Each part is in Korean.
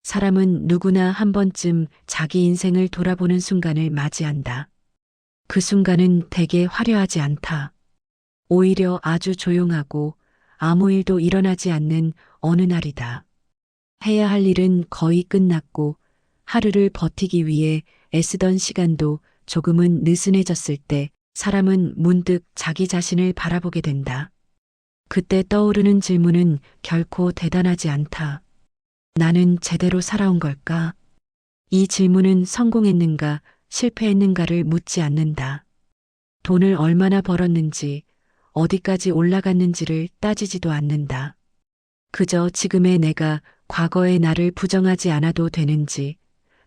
사람은 누구나 한 번쯤 자기 인생을 돌아보는 순간을 맞이한다. 그 순간은 되게 화려하지 않다. 오히려 아주 조용하고 아무 일도 일어나지 않는 어느 날이다. 해야 할 일은 거의 끝났고 하루를 버티기 위해 애쓰던 시간도 조금은 느슨해졌을 때 사람은 문득 자기 자신을 바라보게 된다. 그때 떠오르는 질문은 결코 대단하지 않다. 나는 제대로 살아온 걸까? 이 질문은 성공했는가, 실패했는가를 묻지 않는다. 돈을 얼마나 벌었는지, 어디까지 올라갔는지를 따지지도 않는다. 그저 지금의 내가 과거의 나를 부정하지 않아도 되는지,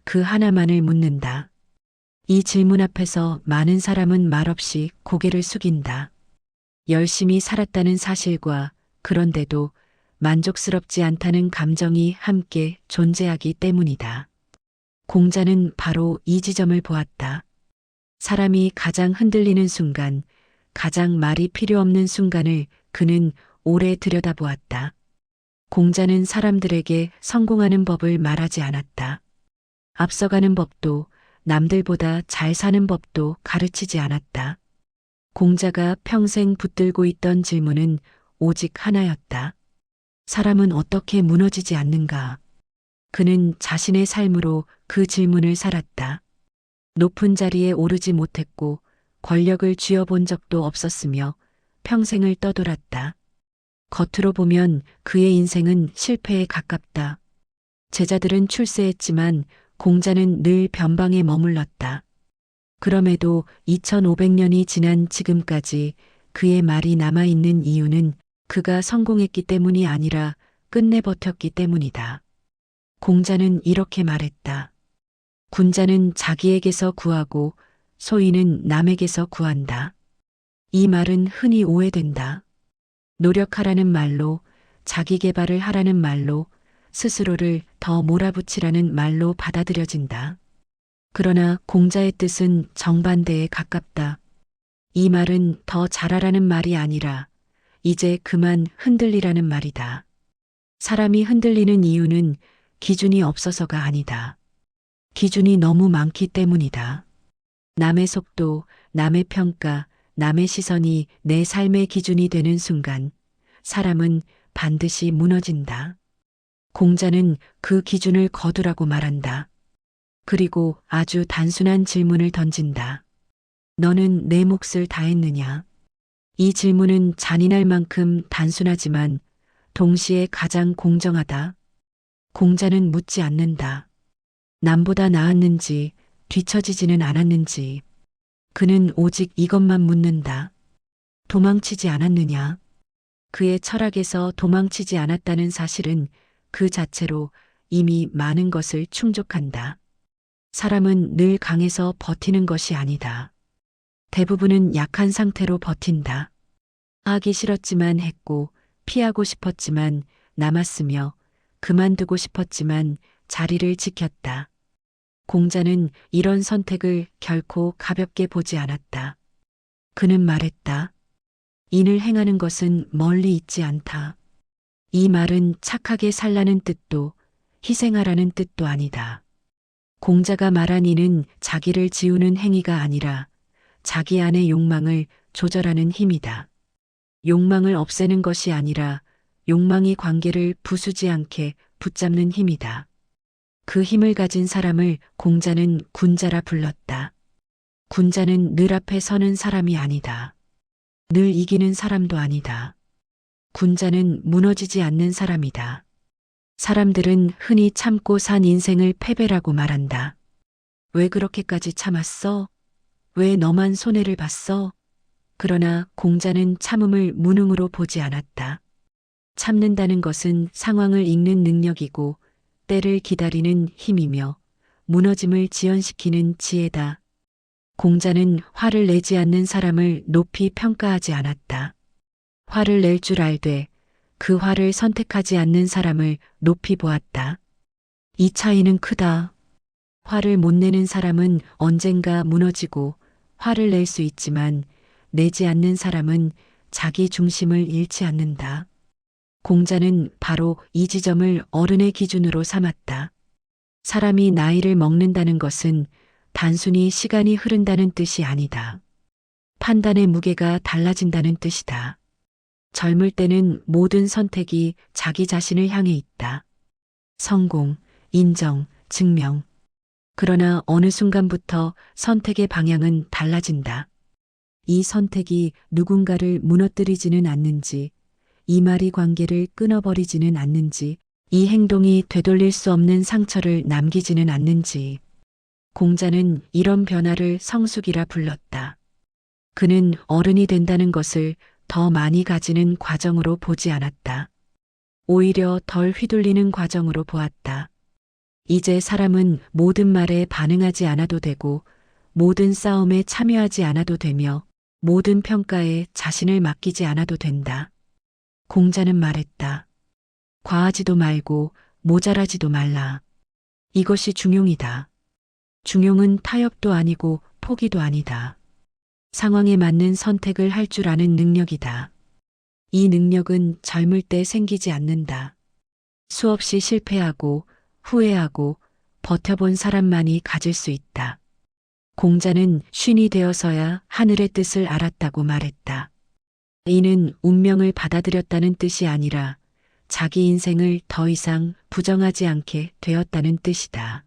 그 하나만을 묻는다. 이 질문 앞에서 많은 사람은 말없이 고개를 숙인다. 열심히 살았다는 사실과 그런데도 만족스럽지 않다는 감정이 함께 존재하기 때문이다. 공자는 바로 이 지점을 보았다. 사람이 가장 흔들리는 순간, 가장 말이 필요 없는 순간을 그는 오래 들여다보았다. 공자는 사람들에게 성공하는 법을 말하지 않았다. 앞서가는 법도 남들보다 잘 사는 법도 가르치지 않았다. 공자가 평생 붙들고 있던 질문은 오직 하나였다. 사람은 어떻게 무너지지 않는가? 그는 자신의 삶으로 그 질문을 살았다. 높은 자리에 오르지 못했고 권력을 쥐어본 적도 없었으며 평생을 떠돌았다. 겉으로 보면 그의 인생은 실패에 가깝다. 제자들은 출세했지만 공자는 늘 변방에 머물렀다. 그럼에도 2500년이 지난 지금까지 그의 말이 남아있는 이유는 그가 성공했기 때문이 아니라 끝내 버텼기 때문이다. 공자는 이렇게 말했다. 군자는 자기에게서 구하고 소인은 남에게서 구한다. 이 말은 흔히 오해된다. 노력하라는 말로, 자기 개발을 하라는 말로, 스스로를 더 몰아붙이라는 말로 받아들여진다. 그러나 공자의 뜻은 정반대에 가깝다. 이 말은 더 잘하라는 말이 아니라 이제 그만 흔들리라는 말이다. 사람이 흔들리는 이유는 기준이 없어서가 아니다. 기준이 너무 많기 때문이다. 남의 속도, 남의 평가, 남의 시선이 내 삶의 기준이 되는 순간 사람은 반드시 무너진다. 공자는 그 기준을 거두라고 말한다. 그리고 아주 단순한 질문을 던진다. 너는 내 몫을 다했느냐? 이 질문은 잔인할 만큼 단순하지만 동시에 가장 공정하다. 공자는 묻지 않는다. 남보다 나았는지, 뒤처지지는 않았는지. 그는 오직 이것만 묻는다. 도망치지 않았느냐? 그의 철학에서 도망치지 않았다는 사실은 그 자체로 이미 많은 것을 충족한다. 사람은 늘 강해서 버티는 것이 아니다. 대부분은 약한 상태로 버틴다. 하기 싫었지만 했고, 피하고 싶었지만 남았으며, 그만두고 싶었지만 자리를 지켰다. 공자는 이런 선택을 결코 가볍게 보지 않았다. 그는 말했다. 인을 행하는 것은 멀리 있지 않다. 이 말은 착하게 살라는 뜻도 희생하라는 뜻도 아니다. 공자가 말한 이는 자기를 지우는 행위가 아니라 자기 안의 욕망을 조절하는 힘이다. 욕망을 없애는 것이 아니라 욕망이 관계를 부수지 않게 붙잡는 힘이다. 그 힘을 가진 사람을 공자는 군자라 불렀다. 군자는 늘 앞에 서는 사람이 아니다. 늘 이기는 사람도 아니다. 군자는 무너지지 않는 사람이다. 사람들은 흔히 참고 산 인생을 패배라고 말한다. 왜 그렇게까지 참았어? 왜 너만 손해를 봤어? 그러나 공자는 참음을 무능으로 보지 않았다. 참는다는 것은 상황을 읽는 능력이고 때를 기다리는 힘이며 무너짐을 지연시키는 지혜다. 공자는 화를 내지 않는 사람을 높이 평가하지 않았다. 화를 낼 줄 알되 그 화를 선택하지 않는 사람을 높이 보았다. 이 차이는 크다. 화를 못 내는 사람은 언젠가 무너지고 화를 낼 수 있지만 내지 않는 사람은 자기 중심을 잃지 않는다. 공자는 바로 이 지점을 어른의 기준으로 삼았다. 사람이 나이를 먹는다는 것은 단순히 시간이 흐른다는 뜻이 아니다. 판단의 무게가 달라진다는 뜻이다. 젊을 때는 모든 선택이 자기 자신을 향해 있다. 성공, 인정, 증명. 그러나 어느 순간부터 선택의 방향은 달라진다. 이 선택이 누군가를 무너뜨리지는 않는지, 이 말이 관계를 끊어버리지는 않는지, 이 행동이 되돌릴 수 없는 상처를 남기지는 않는지. 공자는 이런 변화를 성숙이라 불렀다. 그는 어른이 된다는 것을 더 많이 가지는 과정으로 보지 않았다. 오히려 덜 휘둘리는 과정으로 보았다. 이제 사람은 모든 말에 반응하지 않아도 되고, 모든 싸움에 참여하지 않아도 되며, 모든 평가에 자신을 맡기지 않아도 된다. 공자는 말했다. 과하지도 말고 모자라지도 말라. 이것이 중용이다. 중용은 타협도 아니고 포기도 아니다. 상황에 맞는 선택을 할 줄 아는 능력이다. 이 능력은 젊을 때 생기지 않는다. 수없이 실패하고 후회하고 버텨본 사람만이 가질 수 있다. 공자는 쉰이 되어서야 하늘의 뜻을 알았다고 말했다. 이는 운명을 받아들였다는 뜻이 아니라 자기 인생을 더 이상 부정하지 않게 되었다는 뜻이다.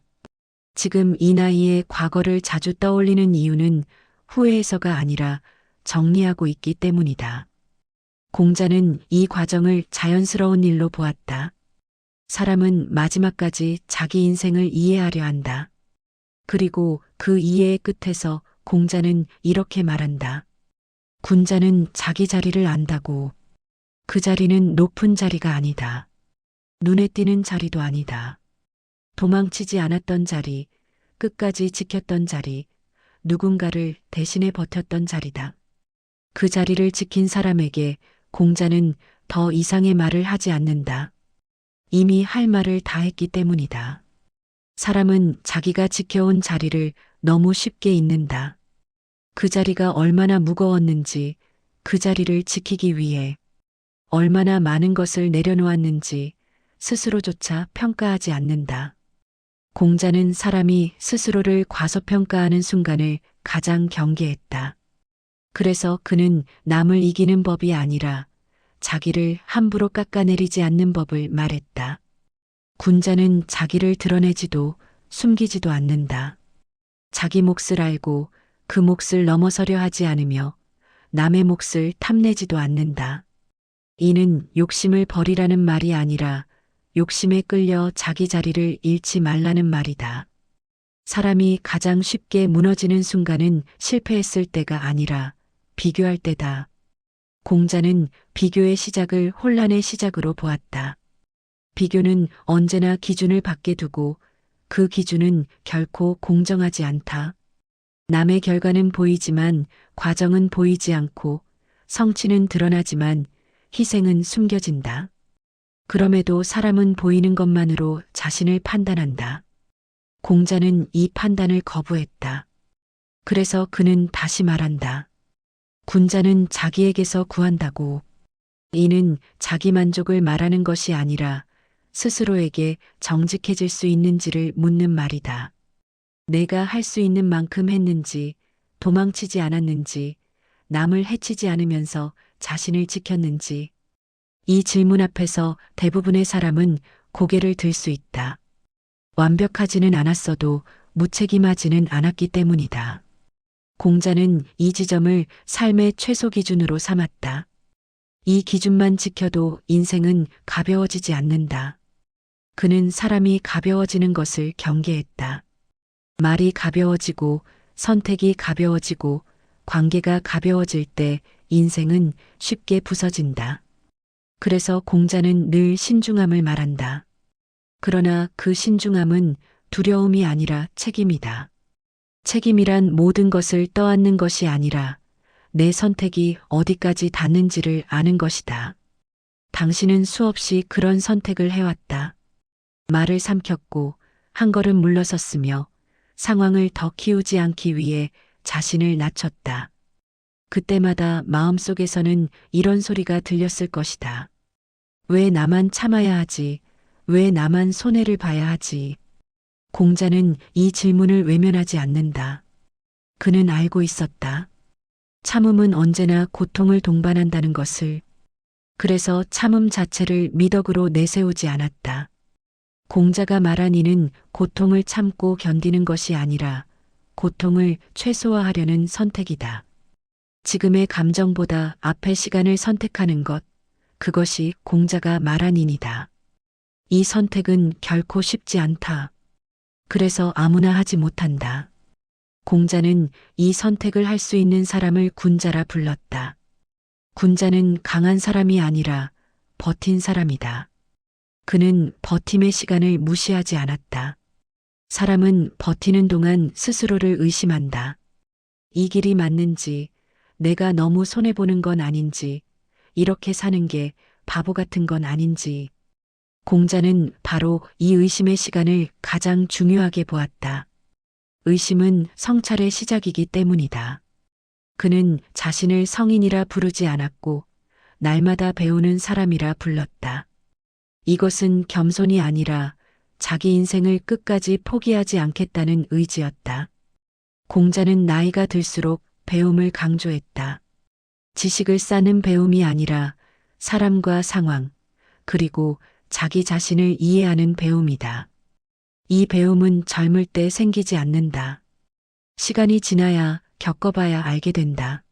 지금 이 나이에 과거를 자주 떠올리는 이유는 후회해서가 아니라 정리하고 있기 때문이다. 공자는 이 과정을 자연스러운 일로 보았다. 사람은 마지막까지 자기 인생을 이해하려 한다. 그리고 그 이해의 끝에서 공자는 이렇게 말한다. 군자는 자기 자리를 안다고. 그 자리는 높은 자리가 아니다. 눈에 띄는 자리도 아니다. 도망치지 않았던 자리, 끝까지 지켰던 자리, 누군가를 대신해 버텼던 자리다. 그 자리를 지킨 사람에게 공자는 더 이상의 말을 하지 않는다. 이미 할 말을 다 했기 때문이다. 사람은 자기가 지켜온 자리를 너무 쉽게 잊는다. 그 자리가 얼마나 무거웠는지, 그 자리를 지키기 위해 얼마나 많은 것을 내려놓았는지 스스로조차 평가하지 않는다. 공자는 사람이 스스로를 과소평가하는 순간을 가장 경계했다. 그래서 그는 남을 이기는 법이 아니라 자기를 함부로 깎아내리지 않는 법을 말했다. 군자는 자기를 드러내지도 숨기지도 않는다. 자기 몫을 알고 그 몫을 넘어서려 하지 않으며 남의 몫을 탐내지도 않는다. 이는 욕심을 버리라는 말이 아니라 욕심에 끌려 자기 자리를 잃지 말라는 말이다. 사람이 가장 쉽게 무너지는 순간은 실패했을 때가 아니라 비교할 때다. 공자는 비교의 시작을 혼란의 시작으로 보았다. 비교는 언제나 기준을 밖에 두고 그 기준은 결코 공정하지 않다. 남의 결과는 보이지만 과정은 보이지 않고 성취는 드러나지만 희생은 숨겨진다. 그럼에도 사람은 보이는 것만으로 자신을 판단한다. 공자는 이 판단을 거부했다. 그래서 그는 다시 말한다. 군자는 자기에게서 구한다고. 이는 자기 만족을 말하는 것이 아니라 스스로에게 정직해질 수 있는지를 묻는 말이다. 내가 할 수 있는 만큼 했는지, 도망치지 않았는지, 남을 해치지 않으면서 자신을 지켰는지. 이 질문 앞에서 대부분의 사람은 고개를 들 수 있다. 완벽하지는 않았어도 무책임하지는 않았기 때문이다. 공자는 이 지점을 삶의 최소 기준으로 삼았다. 이 기준만 지켜도 인생은 가벼워지지 않는다. 그는 사람이 가벼워지는 것을 경계했다. 말이 가벼워지고 선택이 가벼워지고 관계가 가벼워질 때 인생은 쉽게 부서진다. 그래서 공자는 늘 신중함을 말한다. 그러나 그 신중함은 두려움이 아니라 책임이다. 책임이란 모든 것을 떠안는 것이 아니라 내 선택이 어디까지 닿는지를 아는 것이다. 당신은 수없이 그런 선택을 해왔다. 말을 삼켰고 한 걸음 물러섰으며 상황을 더 키우지 않기 위해 자신을 낮췄다. 그때마다 마음속에서는 이런 소리가 들렸을 것이다. 왜 나만 참아야 하지? 왜 나만 손해를 봐야 하지? 공자는 이 질문을 외면하지 않는다. 그는 알고 있었다. 참음은 언제나 고통을 동반한다는 것을. 그래서 참음 자체를 미덕으로 내세우지 않았다. 공자가 말한 이는 고통을 참고 견디는 것이 아니라 고통을 최소화하려는 선택이다. 지금의 감정보다 앞의 시간을 선택하는 것, 그것이 공자가 말한 인이다. 이 선택은 결코 쉽지 않다. 그래서 아무나 하지 못한다. 공자는 이 선택을 할 수 있는 사람을 군자라 불렀다. 군자는 강한 사람이 아니라 버틴 사람이다. 그는 버팀의 시간을 무시하지 않았다. 사람은 버티는 동안 스스로를 의심한다. 이 길이 맞는지, 내가 너무 손해보는 건 아닌지, 이렇게 사는 게 바보 같은 건 아닌지. 공자는 바로 이 의심의 시간을 가장 중요하게 보았다. 의심은 성찰의 시작이기 때문이다. 그는 자신을 성인이라 부르지 않았고 날마다 배우는 사람이라 불렀다. 이것은 겸손이 아니라 자기 인생을 끝까지 포기하지 않겠다는 의지였다. 공자는 나이가 들수록 배움을 강조했다. 지식을 쌓는 배움이 아니라 사람과 상황, 그리고 자기 자신을 이해하는 배움이다. 이 배움은 젊을 때 생기지 않는다. 시간이 지나야 겪어봐야 알게 된다.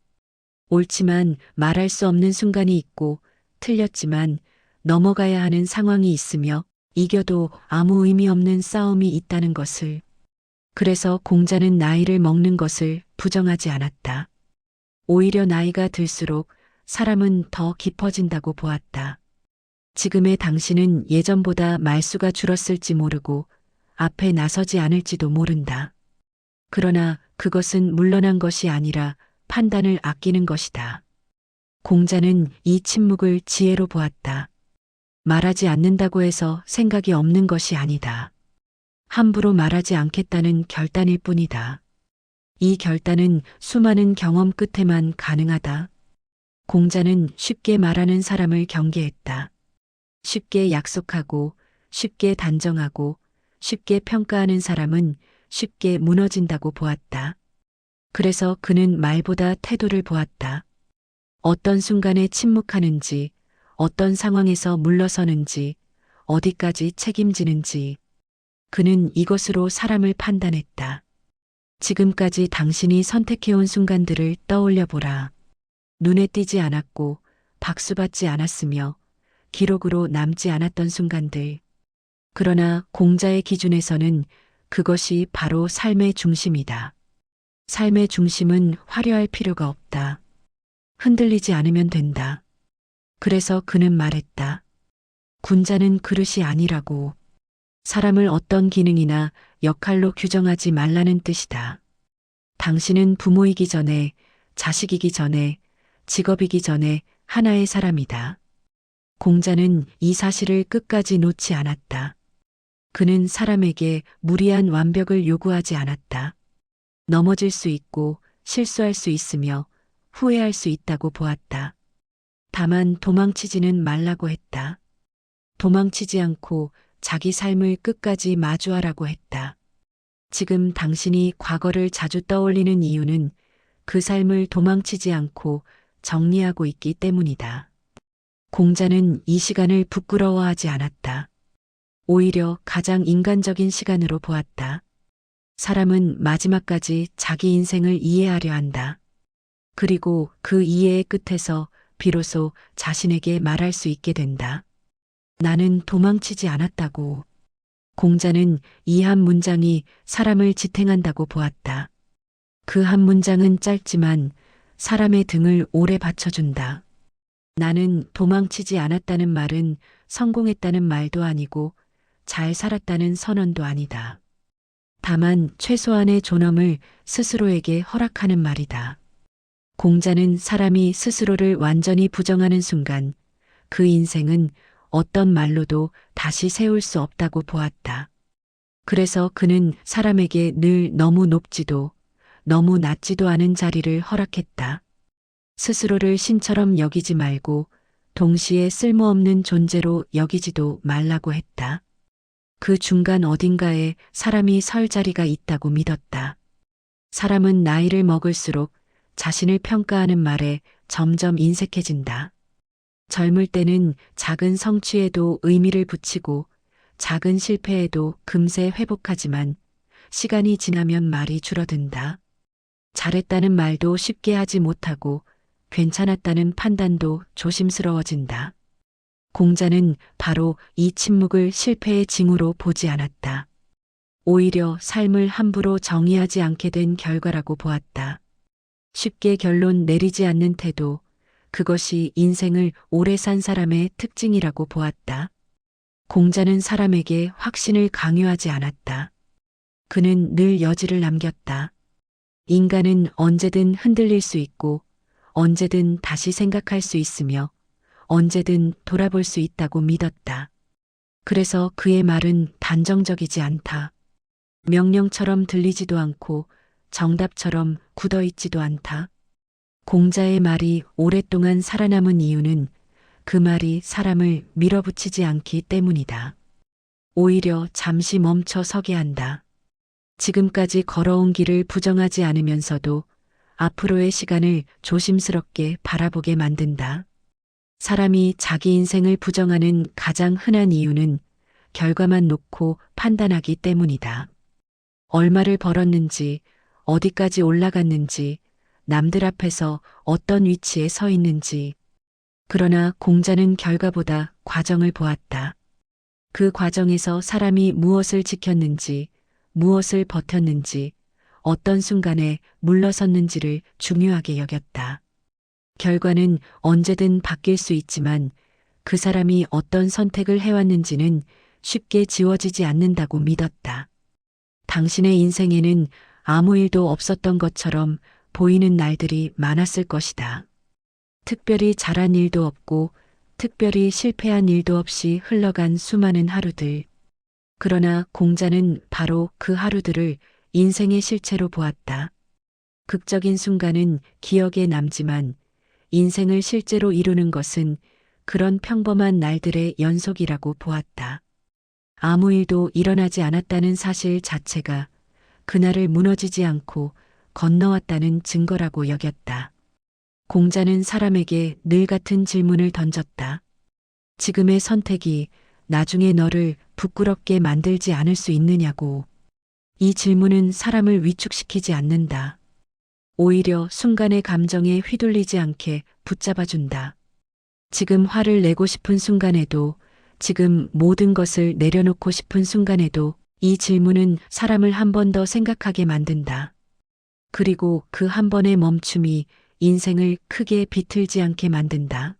옳지만 말할 수 없는 순간이 있고 틀렸지만 넘어가야 하는 상황이 있으며 이겨도 아무 의미 없는 싸움이 있다는 것을. 그래서 공자는 나이를 먹는 것을 부정하지 않았다. 오히려 나이가 들수록 사람은 더 깊어진다고 보았다. 지금의 당신은 예전보다 말수가 줄었을지 모르고 앞에 나서지 않을지도 모른다. 그러나 그것은 물러난 것이 아니라 판단을 아끼는 것이다. 공자는 이 침묵을 지혜로 보았다. 말하지 않는다고 해서 생각이 없는 것이 아니다. 함부로 말하지 않겠다는 결단일 뿐이다. 이 결단은 수많은 경험 끝에만 가능하다. 공자는 쉽게 말하는 사람을 경계했다. 쉽게 약속하고 쉽게 단정하고 쉽게 평가하는 사람은 쉽게 무너진다고 보았다. 그래서 그는 말보다 태도를 보았다. 어떤 순간에 침묵하는지, 어떤 상황에서 물러서는지, 어디까지 책임지는지. 그는 이것으로 사람을 판단했다. 지금까지 당신이 선택해온 순간들을 떠올려 보라. 눈에 띄지 않았고 박수받지 않았으며 기록으로 남지 않았던 순간들. 그러나 공자의 기준에서는 그것이 바로 삶의 중심이다. 삶의 중심은 화려할 필요가 없다. 흔들리지 않으면 된다. 그래서 그는 말했다. 군자는 그릇이 아니라고. 사람을 어떤 기능이나 역할로 규정하지 말라는 뜻이다. 당신은 부모이기 전에, 자식이기 전에, 직업이기 전에 하나의 사람이다. 공자는 이 사실을 끝까지 놓지 않았다. 그는 사람에게 무리한 완벽을 요구하지 않았다. 넘어질 수 있고 실수할 수 있으며 후회할 수 있다고 보았다. 다만 도망치지는 말라고 했다. 도망치지 않고 자기 삶을 끝까지 마주하라고 했다. 지금 당신이 과거를 자주 떠올리는 이유는 그 삶을 도망치지 않고 정리하고 있기 때문이다. 공자는 이 시간을 부끄러워하지 않았다. 오히려 가장 인간적인 시간으로 보았다. 사람은 마지막까지 자기 인생을 이해하려 한다. 그리고 그 이해의 끝에서 비로소 자신에게 말할 수 있게 된다. 나는 도망치지 않았다고. 공자는 이 한 문장이 사람을 지탱한다고 보았다. 그 한 문장은 짧지만 사람의 등을 오래 받쳐준다. 나는 도망치지 않았다는 말은 성공했다는 말도 아니고 잘 살았다는 선언도 아니다. 다만 최소한의 존엄을 스스로에게 허락하는 말이다. 공자는 사람이 스스로를 완전히 부정하는 순간 그 인생은 어떤 말로도 다시 세울 수 없다고 보았다. 그래서 그는 사람에게 늘 너무 높지도 너무 낮지도 않은 자리를 허락했다. 스스로를 신처럼 여기지 말고 동시에 쓸모없는 존재로 여기지도 말라고 했다. 그 중간 어딘가에 사람이 설 자리가 있다고 믿었다. 사람은 나이를 먹을수록 자신을 평가하는 말에 점점 인색해진다. 젊을 때는 작은 성취에도 의미를 붙이고 작은 실패에도 금세 회복하지만 시간이 지나면 말이 줄어든다. 잘했다는 말도 쉽게 하지 못하고 괜찮았다는 판단도 조심스러워진다. 공자는 바로 이 침묵을 실패의 징후로 보지 않았다. 오히려 삶을 함부로 정의하지 않게 된 결과라고 보았다. 쉽게 결론 내리지 않는 태도, 그것이 인생을 오래 산 사람의 특징이라고 보았다. 공자는 사람에게 확신을 강요하지 않았다. 그는 늘 여지를 남겼다. 인간은 언제든 흔들릴 수 있고 언제든 다시 생각할 수 있으며 언제든 돌아볼 수 있다고 믿었다. 그래서 그의 말은 단정적이지 않다. 명령처럼 들리지도 않고 정답처럼 굳어있지도 않다. 공자의 말이 오랫동안 살아남은 이유는 그 말이 사람을 밀어붙이지 않기 때문이다. 오히려 잠시 멈춰 서게 한다. 지금까지 걸어온 길을 부정하지 않으면서도 앞으로의 시간을 조심스럽게 바라보게 만든다. 사람이 자기 인생을 부정하는 가장 흔한 이유는 결과만 놓고 판단하기 때문이다. 얼마를 벌었는지, 어디까지 올라갔는지, 남들 앞에서 어떤 위치에 서 있는지. 그러나 공자는 결과보다 과정을 보았다. 그 과정에서 사람이 무엇을 지켰는지, 무엇을 버텼는지, 어떤 순간에 물러섰는지를 중요하게 여겼다. 결과는 언제든 바뀔 수 있지만 그 사람이 어떤 선택을 해왔는지는 쉽게 지워지지 않는다고 믿었다. 당신의 인생에는 아무 일도 없었던 것처럼 보이는 날들이 많았을 것이다. 특별히 잘한 일도 없고 특별히 실패한 일도 없이 흘러간 수많은 하루들. 그러나 공자는 바로 그 하루들을 인생의 실체로 보았다. 극적인 순간은 기억에 남지만 인생을 실제로 이루는 것은 그런 평범한 날들의 연속이라고 보았다. 아무 일도 일어나지 않았다는 사실 자체가 그날을 무너지지 않고 건너왔다는 증거라고 여겼다. 공자는 사람에게 늘 같은 질문을 던졌다. 지금의 선택이 나중에 너를 부끄럽게 만들지 않을 수 있느냐고. 이 질문은 사람을 위축시키지 않는다. 오히려 순간의 감정에 휘둘리지 않게 붙잡아준다. 지금 화를 내고 싶은 순간에도, 지금 모든 것을 내려놓고 싶은 순간에도 이 질문은 사람을 한 번 더 생각하게 만든다. 그리고 그 한 번의 멈춤이 인생을 크게 비틀지 않게 만든다.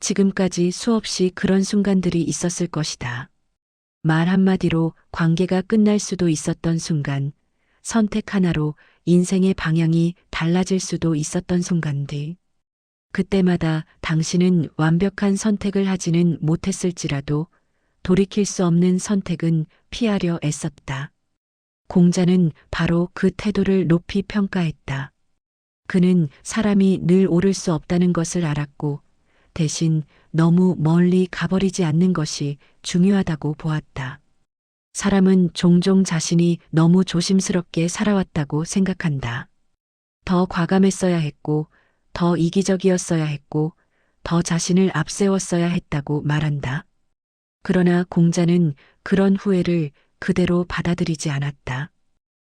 지금까지 수없이 그런 순간들이 있었을 것이다. 말 한마디로 관계가 끝날 수도 있었던 순간, 선택 하나로 인생의 방향이 달라질 수도 있었던 순간들. 그때마다 당신은 완벽한 선택을 하지는 못했을지라도 돌이킬 수 없는 선택은 피하려 애썼다. 공자는 바로 그 태도를 높이 평가했다. 그는 사람이 늘 오를 수 없다는 것을 알았고 대신 너무 멀리 가버리지 않는 것이 중요하다고 보았다. 사람은 종종 자신이 너무 조심스럽게 살아왔다고 생각한다. 더 과감했어야 했고, 더 이기적이었어야 했고, 더 자신을 앞세웠어야 했다고 말한다. 그러나 공자는 그런 후회를 그대로 받아들이지 않았다.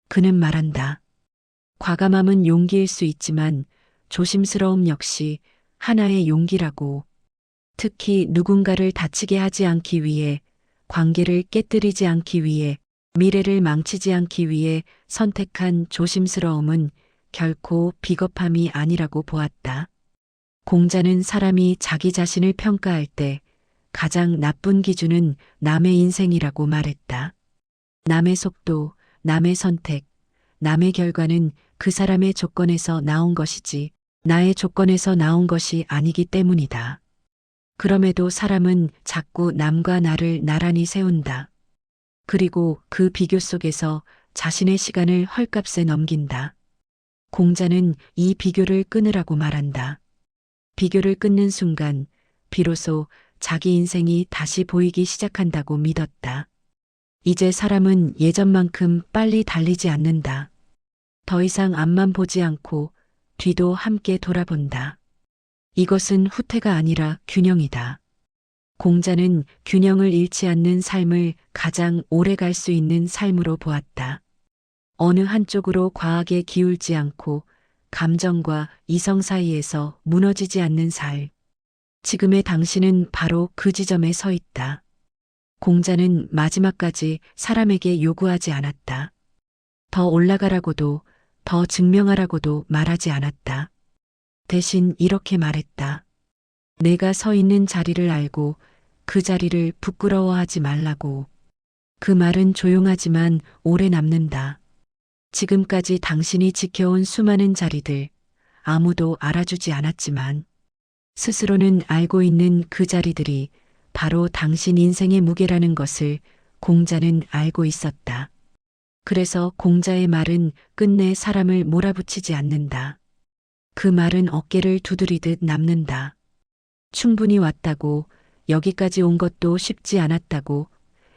그는 말한다. 과감함은 용기일 수 있지만 조심스러움 역시 하나의 용기라고. 특히 누군가를 다치게 하지 않기 위해, 관계를 깨뜨리지 않기 위해, 미래를 망치지 않기 위해 선택한 조심스러움은 결코 비겁함이 아니라고 보았다. 공자는 사람이 자기 자신을 평가할 때 가장 나쁜 기준은 남의 인생이라고 말했다. 남의 속도, 남의 선택, 남의 결과는 그 사람의 조건에서 나온 것이지 나의 조건에서 나온 것이 아니기 때문이다. 그럼에도 사람은 자꾸 남과 나를 나란히 세운다. 그리고 그 비교 속에서 자신의 시간을 헐값에 넘긴다. 공자는 이 비교를 끊으라고 말한다. 비교를 끊는 순간 비로소 자기 인생이 다시 보이기 시작한다고 믿었다. 이제 사람은 예전만큼 빨리 달리지 않는다. 더 이상 앞만 보지 않고 뒤도 함께 돌아본다. 이것은 후퇴가 아니라 균형이다. 공자는 균형을 잃지 않는 삶을 가장 오래 갈 수 있는 삶으로 보았다. 어느 한쪽으로 과하게 기울지 않고 감정과 이성 사이에서 무너지지 않는 살. 지금의 당신은 바로 그 지점에 서 있다. 공자는 마지막까지 사람에게 요구하지 않았다. 더 올라가라고도 더 증명하라고도 말하지 않았다. 대신 이렇게 말했다. 내가 서 있는 자리를 알고 그 자리를 부끄러워하지 말라고. 그 말은 조용하지만 오래 남는다. 지금까지 당신이 지켜온 수많은 자리들, 아무도 알아주지 않았지만 스스로는 알고 있는 그 자리들이 바로 당신 인생의 무게라는 것을 공자는 알고 있었다. 그래서 공자의 말은 끝내 사람을 몰아붙이지 않는다. 그 말은 어깨를 두드리듯 남는다. 충분히 왔다고, 여기까지 온 것도 쉽지 않았다고,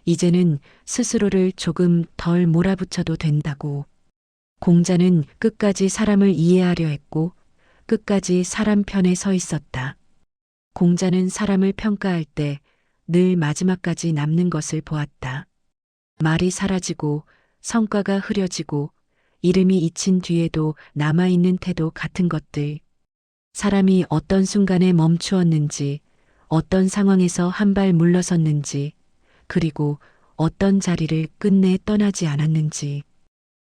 이제는 스스로를 조금 덜 몰아붙여도 된다고. 공자는 끝까지 사람을 이해하려 했고, 끝까지 사람 편에 서 있었다. 공자는 사람을 평가할 때 늘 마지막까지 남는 것을 보았다. 말이 사라지고 성과가 흐려지고 이름이 잊힌 뒤에도 남아있는 태도 같은 것들. 사람이 어떤 순간에 멈추었는지, 어떤 상황에서 한 발 물러섰는지, 그리고 어떤 자리를 끝내 떠나지 않았는지.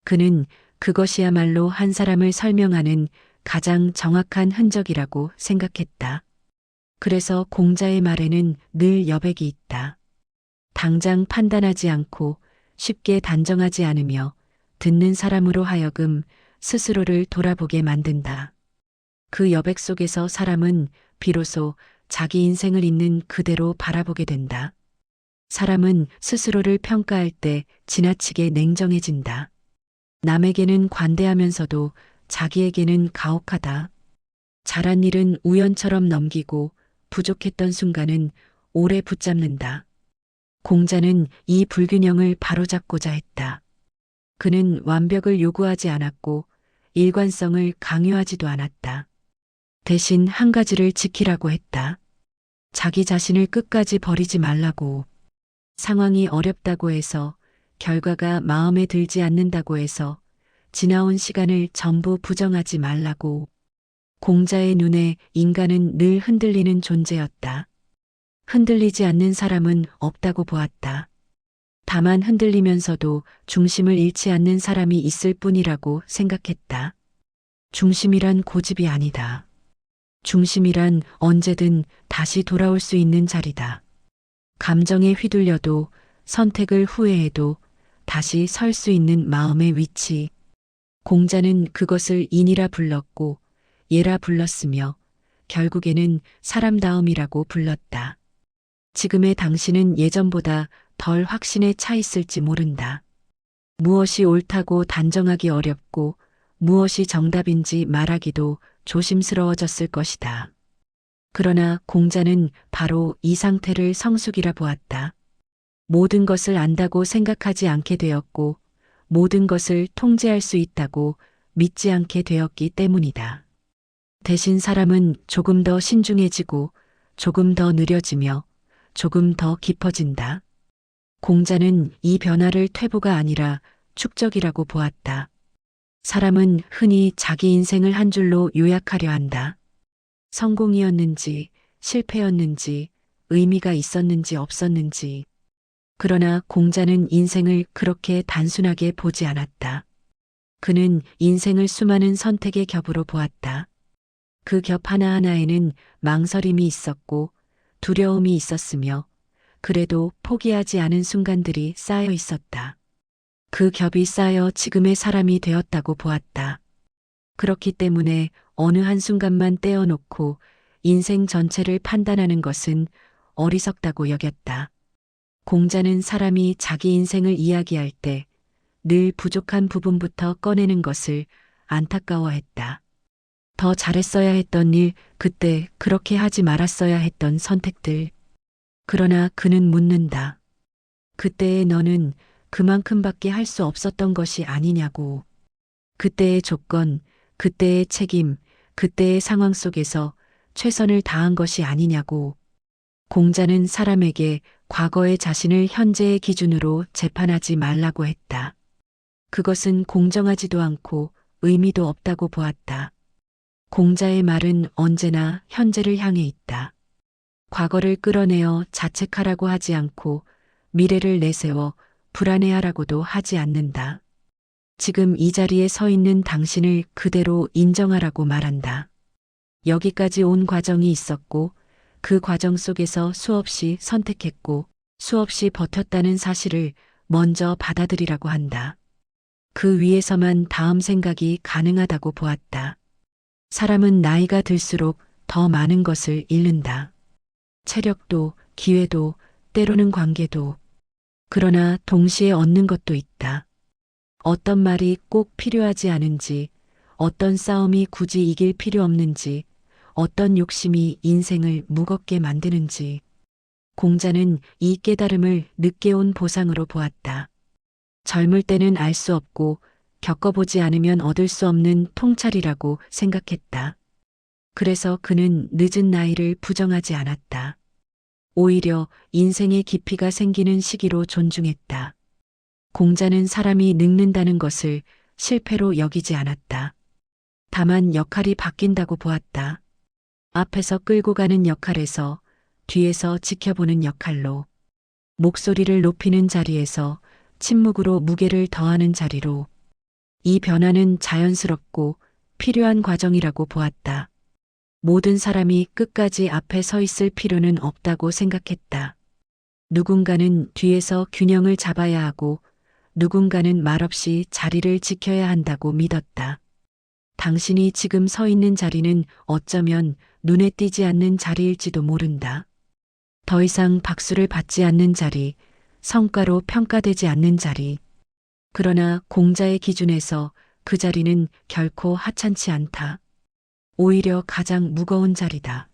그는 그것이야말로 한 사람을 설명하는 가장 정확한 흔적이라고 생각했다. 그래서 공자의 말에는 늘 여백이 있다. 당장 판단하지 않고 쉽게 단정하지 않으며 듣는 사람으로 하여금 스스로를 돌아보게 만든다. 그 여백 속에서 사람은 비로소 자기 인생을 있는 그대로 바라보게 된다. 사람은 스스로를 평가할 때 지나치게 냉정해진다. 남에게는 관대하면서도 자기에게는 가혹하다. 잘한 일은 우연처럼 넘기고 부족했던 순간은 오래 붙잡는다. 공자는 이 불균형을 바로잡고자 했다. 그는 완벽을 요구하지 않았고 일관성을 강요하지도 않았다. 대신 한 가지를 지키라고 했다. 자기 자신을 끝까지 버리지 말라고. 상황이 어렵다고 해서, 결과가 마음에 들지 않는다고 해서 지나온 시간을 전부 부정하지 말라고. 공자의 눈에 인간은 늘 흔들리는 존재였다. 흔들리지 않는 사람은 없다고 보았다. 다만 흔들리면서도 중심을 잃지 않는 사람이 있을 뿐이라고 생각했다. 중심이란 고집이 아니다. 중심이란 언제든 다시 돌아올 수 있는 자리다. 감정에 휘둘려도, 선택을 후회해도 다시 설 수 있는 마음의 위치. 공자는 그것을 인이라 불렀고 예라 불렀으며 결국에는 사람다움이라고 불렀다. 지금의 당신은 예전보다 덜 확신에 차 있을지 모른다. 무엇이 옳다고 단정하기 어렵고 무엇이 정답인지 말하기도 조심스러워졌을 것이다. 그러나 공자는 바로 이 상태를 성숙이라 보았다. 모든 것을 안다고 생각하지 않게 되었고 모든 것을 통제할 수 있다고 믿지 않게 되었기 때문이다. 대신 사람은 조금 더 신중해지고 조금 더 느려지며 조금 더 깊어진다. 공자는 이 변화를 퇴보가 아니라 축적이라고 보았다. 사람은 흔히 자기 인생을 한 줄로 요약하려 한다. 성공이었는지, 실패였는지, 의미가 있었는지 없었는지. 그러나 공자는 인생을 그렇게 단순하게 보지 않았다. 그는 인생을 수많은 선택의 겹으로 보았다. 그 겹 하나하나에는 망설임이 있었고 두려움이 있었으며 그래도 포기하지 않은 순간들이 쌓여 있었다. 그 겹이 쌓여 지금의 사람이 되었다고 보았다. 그렇기 때문에 어느 한순간만 떼어놓고 인생 전체를 판단하는 것은 어리석다고 여겼다. 공자는 사람이 자기 인생을 이야기할 때 늘 부족한 부분부터 꺼내는 것을 안타까워했다. 더 잘했어야 했던 일, 그때 그렇게 하지 말았어야 했던 선택들. 그러나 그는 묻는다. 그때의 너는 그만큼밖에 할 수 없었던 것이 아니냐고. 그때의 조건, 그때의 책임, 그때의 상황 속에서 최선을 다한 것이 아니냐고. 공자는 사람에게 과거의 자신을 현재의 기준으로 재판하지 말라고 했다. 그것은 공정하지도 않고 의미도 없다고 보았다. 공자의 말은 언제나 현재를 향해 있다. 과거를 끌어내어 자책하라고 하지 않고 미래를 내세워 불안해하라고도 하지 않는다. 지금 이 자리에 서 있는 당신을 그대로 인정하라고 말한다. 여기까지 온 과정이 있었고 그 과정 속에서 수없이 선택했고 수없이 버텼다는 사실을 먼저 받아들이라고 한다. 그 위에서만 다음 생각이 가능하다고 보았다. 사람은 나이가 들수록 더 많은 것을 잃는다. 체력도, 기회도, 때로는 관계도. 그러나 동시에 얻는 것도 있다. 어떤 말이 꼭 필요하지 않은지, 어떤 싸움이 굳이 이길 필요 없는지, 어떤 욕심이 인생을 무겁게 만드는지. 공자는 이 깨달음을 늦게 온 보상으로 보았다. 젊을 때는 알 수 없고 겪어보지 않으면 얻을 수 없는 통찰이라고 생각했다. 그래서 그는 늦은 나이를 부정하지 않았다. 오히려 인생의 깊이가 생기는 시기로 존중했다. 공자는 사람이 늙는다는 것을 실패로 여기지 않았다. 다만 역할이 바뀐다고 보았다. 앞에서 끌고 가는 역할에서 뒤에서 지켜보는 역할로, 목소리를 높이는 자리에서 침묵으로 무게를 더하는 자리로. 이 변화는 자연스럽고 필요한 과정이라고 보았다. 모든 사람이 끝까지 앞에 서 있을 필요는 없다고 생각했다. 누군가는 뒤에서 균형을 잡아야 하고 누군가는 말없이 자리를 지켜야 한다고 믿었다. 당신이 지금 서 있는 자리는 어쩌면 눈에 띄지 않는 자리일지도 모른다. 더 이상 박수를 받지 않는 자리, 성과로 평가되지 않는 자리. 그러나 공자의 기준에서 그 자리는 결코 하찮지 않다. 오히려 가장 무거운 자리다.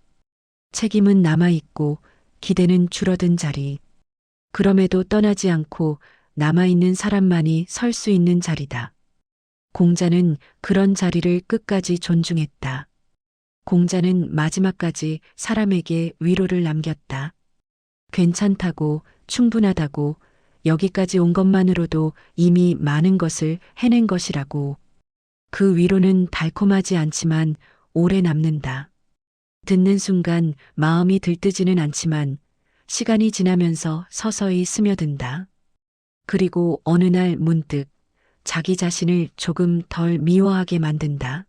책임은 남아있고 기대는 줄어든 자리. 그럼에도 떠나지 않고 남아있는 사람만이 설 수 있는 자리다. 공자는 그런 자리를 끝까지 존중했다. 공자는 마지막까지 사람에게 위로를 남겼다. 괜찮다고, 충분하다고, 여기까지 온 것만으로도 이미 많은 것을 해낸 것이라고. 그 위로는 달콤하지 않지만 오래 남는다. 듣는 순간 마음이 들뜨지는 않지만 시간이 지나면서 서서히 스며든다. 그리고 어느 날 문득 자기 자신을 조금 덜 미워하게 만든다.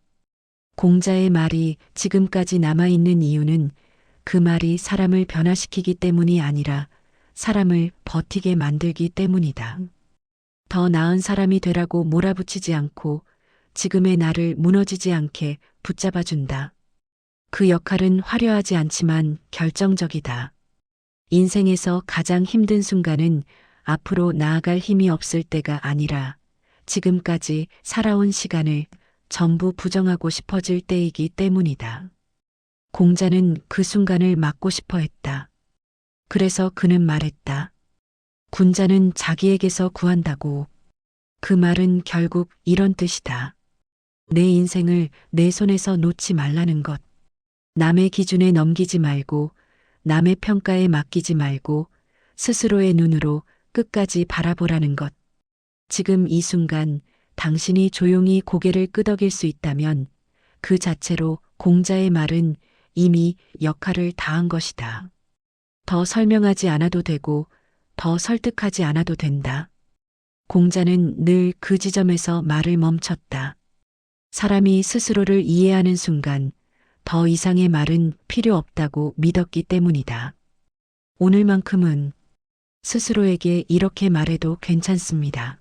공자의 말이 지금까지 남아있는 이유는 그 말이 사람을 변화시키기 때문이 아니라 사람을 버티게 만들기 때문이다. 더 나은 사람이 되라고 몰아붙이지 않고 지금의 나를 무너지지 않게 붙잡아준다. 그 역할은 화려하지 않지만 결정적이다. 인생에서 가장 힘든 순간은 앞으로 나아갈 힘이 없을 때가 아니라 지금까지 살아온 시간을 전부 부정하고 싶어질 때이기 때문이다. 공자는 그 순간을 막고 싶어 했다. 그래서 그는 말했다. 군자는 자기에게서 구한다고. 그 말은 결국 이런 뜻이다. 내 인생을 내 손에서 놓지 말라는 것. 남의 기준에 넘기지 말고 남의 평가에 맡기지 말고 스스로의 눈으로 끝까지 바라보라는 것. 지금 이 순간 당신이 조용히 고개를 끄덕일 수 있다면 그 자체로 공자의 말은 이미 역할을 다한 것이다. 더 설명하지 않아도 되고 더 설득하지 않아도 된다. 공자는 늘 그 지점에서 말을 멈췄다. 사람이 스스로를 이해하는 순간 더 이상의 말은 필요 없다고 믿었기 때문이다. 오늘만큼은 스스로에게 이렇게 말해도 괜찮습니다.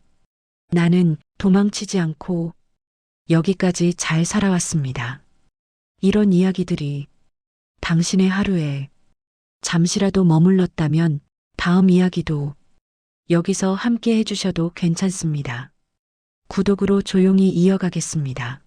나는 도망치지 않고 여기까지 잘 살아왔습니다. 이런 이야기들이 당신의 하루에 잠시라도 머물렀다면 다음 이야기도 여기서 함께 해주셔도 괜찮습니다. 구독으로 조용히 이어가겠습니다.